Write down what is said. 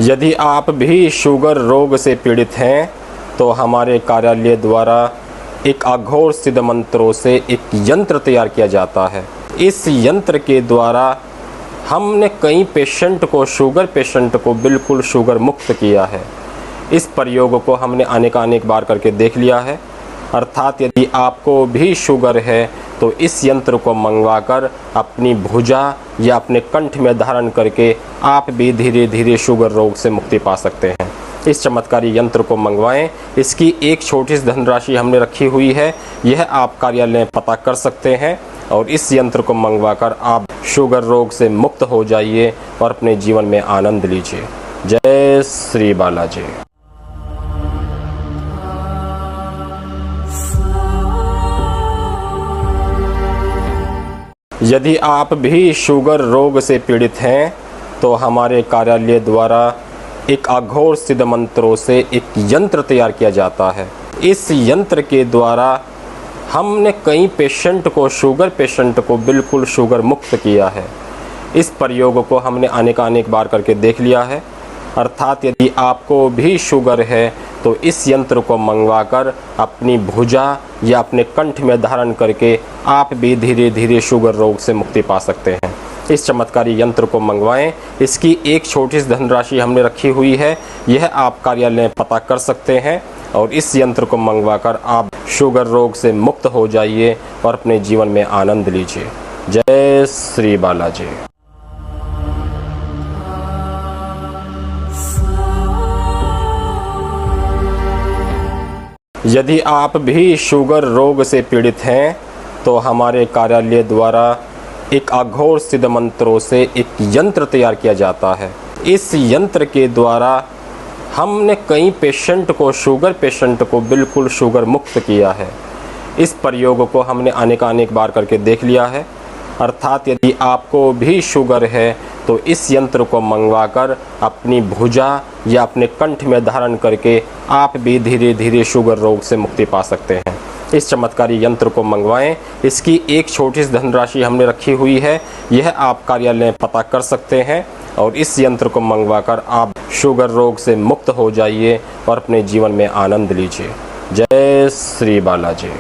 यदि आप भी शुगर रोग से पीड़ित हैं तो हमारे कार्यालय द्वारा एक अघोर सिद्ध मंत्रों से एक यंत्र तैयार किया जाता है। इस यंत्र के द्वारा हमने कई पेशेंट को, शुगर पेशेंट को बिल्कुल शुगर मुक्त किया है। इस प्रयोग को हमने अनेक बार करके देख लिया है। अर्थात यदि आपको भी शुगर है तो इस यंत्र को मंगवाकर अपनी भुजा या अपने कंठ में धारण करके आप भी धीरे धीरे शुगर रोग से मुक्ति पा सकते हैं। इस चमत्कारी यंत्र को मंगवाएं। इसकी एक छोटी सी धनराशि हमने रखी हुई है, यह आप कार्यालय में पता कर सकते हैं और इस यंत्र को मंगवाकर आप शुगर रोग से मुक्त हो जाइए और अपने जीवन में आनंद लीजिए। जय श्री बालाजी। यदि आप भी शुगर रोग से पीड़ित हैं तो हमारे कार्यालय द्वारा एक अघोर सिद्ध मंत्रों से एक यंत्र तैयार किया जाता है। इस यंत्र के द्वारा हमने कई पेशेंट को, शुगर पेशेंट को बिल्कुल शुगर मुक्त किया है। इस प्रयोग को हमने अनेक बार करके देख लिया है। अर्थात यदि आपको भी शुगर है तो इस यंत्र को मंगवाकर अपनी भुजा या अपने कंठ में धारण करके आप भी धीरे धीरे शुगर रोग से मुक्ति पा सकते हैं। इस चमत्कारी यंत्र को मंगवाएं। इसकी एक छोटी सी धनराशि हमने रखी हुई है, यह आप कार्यालय में पता कर सकते हैं और इस यंत्र को मंगवाकर आप शुगर रोग से मुक्त हो जाइए और अपने जीवन में आनंद लीजिए। जय श्री बालाजी। यदि आप भी शुगर रोग से पीड़ित हैं तो हमारे कार्यालय द्वारा एक अघोर सिद्ध मंत्रों से एक यंत्र तैयार किया जाता है। इस यंत्र के द्वारा हमने कई पेशेंट को, शुगर पेशेंट को बिल्कुल शुगर मुक्त किया है। इस प्रयोग को हमने अनेक बार करके देख लिया है। अर्थात यदि आपको भी शुगर है तो इस यंत्र को मंगवाकर अपनी भुजा या अपने कंठ में धारण करके आप भी धीरे धीरे शुगर रोग से मुक्ति पा सकते हैं। इस चमत्कारी यंत्र को मंगवाएं। इसकी एक छोटी सी धनराशि हमने रखी हुई है, यह आप कार्यालय में पता कर सकते हैं और इस यंत्र को मंगवाकर आप शुगर रोग से मुक्त हो जाइए और अपने जीवन में आनंद लीजिए। जय श्री बालाजी।